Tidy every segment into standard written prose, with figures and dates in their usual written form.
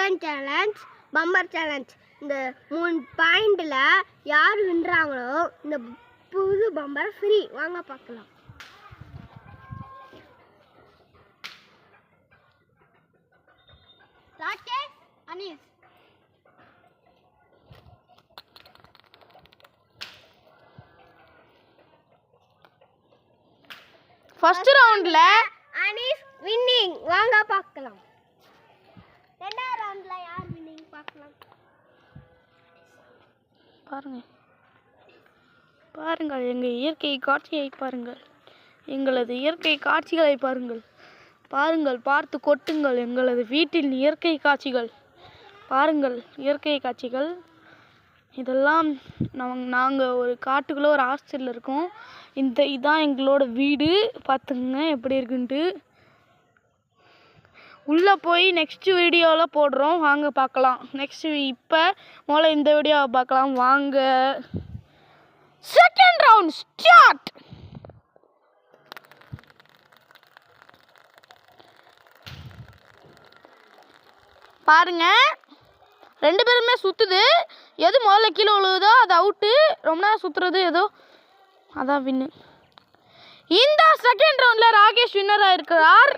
Second challenge bumper challenge. இந்த 3 பாயிண்டில் யார் வின்றாங்களோ இந்த புது பம்பர் ஃப்ரீ. வாங்க பார்க்கலாம். ராகேஷ், அனீஸ். ஃபர்ஸ்ட் ரவுண்ட்ல அனீஸ் வின்னிங். வாங்க பார்க்கலாம். ரெண்டாவது ரவுண்ட்ல யார் வின்னிங் பார்க்கலாம். பாருங்கள் எங்கள் இயற்கை காட்சியை பாருங்கள். எங்களது இயற்கை காட்சிகளை பாருங்கள். பாருங்கள், பார்த்து கொட்டுங்கள். எங்களது வீட்டில் இயற்கை காட்சிகள் பாருங்கள். இயற்கை காட்சிகள் இதெல்லாம் நாங்கள் ஒரு காட்டுக்குள்ளே ஒரு ஹாஸ்டலில் இருக்கோம். இதான் எங்களோட வீடு. பார்த்துங்க எப்படி இருக்குன்ட்டு. உள்ளே போய் நெக்ஸ்ட் வீடியோவில் போடுறோம். வாங்க பார்க்கலாம். இப்போ முதல்ல இந்த வீடியோவை பார்க்கலாம் வாங்க. Second round start. பாருங்க, 2 பேருமே சுற்றுது. எது முதல்ல கீழே விழுவுதோ அது அவுட்டு. ரொம்ப நேரம் சுற்றுறது ஏதோ அதான் வின்னு. இந்த செகண்ட் ரவுண்டில் ராகேஷ் வின்னராக இருக்கிறார்.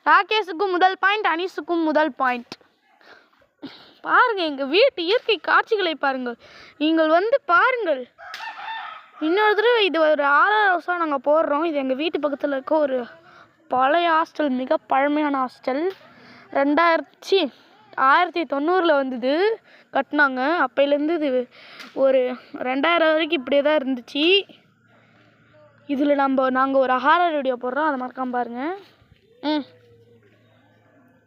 ராகேஷுக்கும் முதல் பாயிண்ட், அனீஸுக்கும் முதல் பாயிண்ட். பாருங்கள் எங்கள் வீட்டு இயற்கை காட்சிகளை பாருங்கள். நீங்கள் பாருங்கள். இன்னொரு தடவை இது ஒரு 6வது வருஷம் நாங்கள் போடுறோம். இது எங்கள் வீட்டு பக்கத்தில் இருக்க ஒரு பழைய ஹாஸ்டல், மிக பழமையான ஹாஸ்டல். 1990 வந்தது கட்டினாங்க. அப்போலேருந்து இது ஒரு 2000 வரைக்கும் இப்படியே தான் இருந்துச்சு. இதில் நாங்கள் ஒரு ஹாரர் வீடியோ போடுறோம், அதை மறக்காம பாருங்கள்.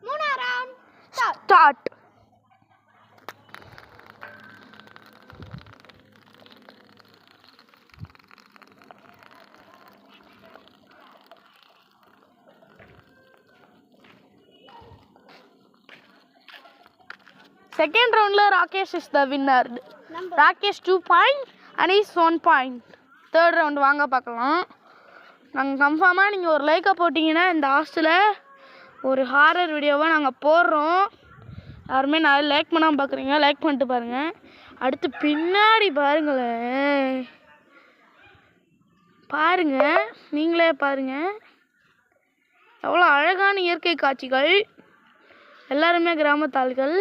மூணாவது ரவுண்ட் ஸ்டார்ட். செகண்ட் ரவுண்டில் Rakesh is the winner. Rakesh 2 point, Anees 1 point. Third round வாங்க பார்க்கலாம். நாங்கள் கன்ஃபார்மாக நீங்கள் ஒரு லைக்கை போட்டிங்கன்னா இந்த ஹாஸ்டலில் ஒரு ஹாரர் வீடியோவை நாங்கள் போடுறோம். யாருமே நான் லைக் பண்ணாமல் பார்க்குறீங்க, லைக் பண்ணிட்டு பாருங்கள். அடுத்து பின்னாடி பாருங்களேன். பாருங்கள், நீங்களே பாருங்கள் எவ்வளோ அழகான இயற்கை காட்சிகள். எல்லாருமே கிராமத்தாள்கள்.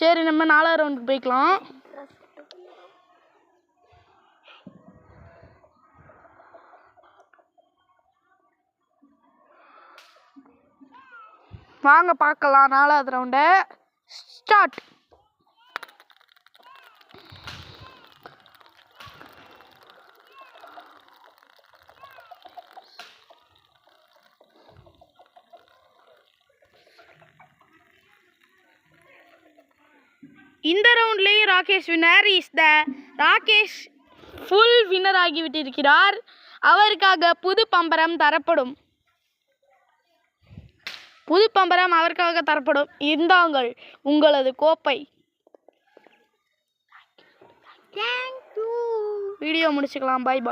சரி, நம்ம 4வது ரவுண்டுக்கு போய்க்கலாம். வாங்க பார்க்கலாம் 4வது ரவுண்டை. ஸ்டார்ட். இந்த ரவுண்ட்லேயும் Rakesh winner. Rakesh full winner ஆகிவிட்டிருக்கிறார். அவருக்காக புது பம்பரம் தரப்படும். புது பம்பரம் அவருக்காக தரப்படும். இந்தாங்கள் உங்களது கோப்பை. வீடியோ முடிச்சுக்கலாம். பாய் பாய்.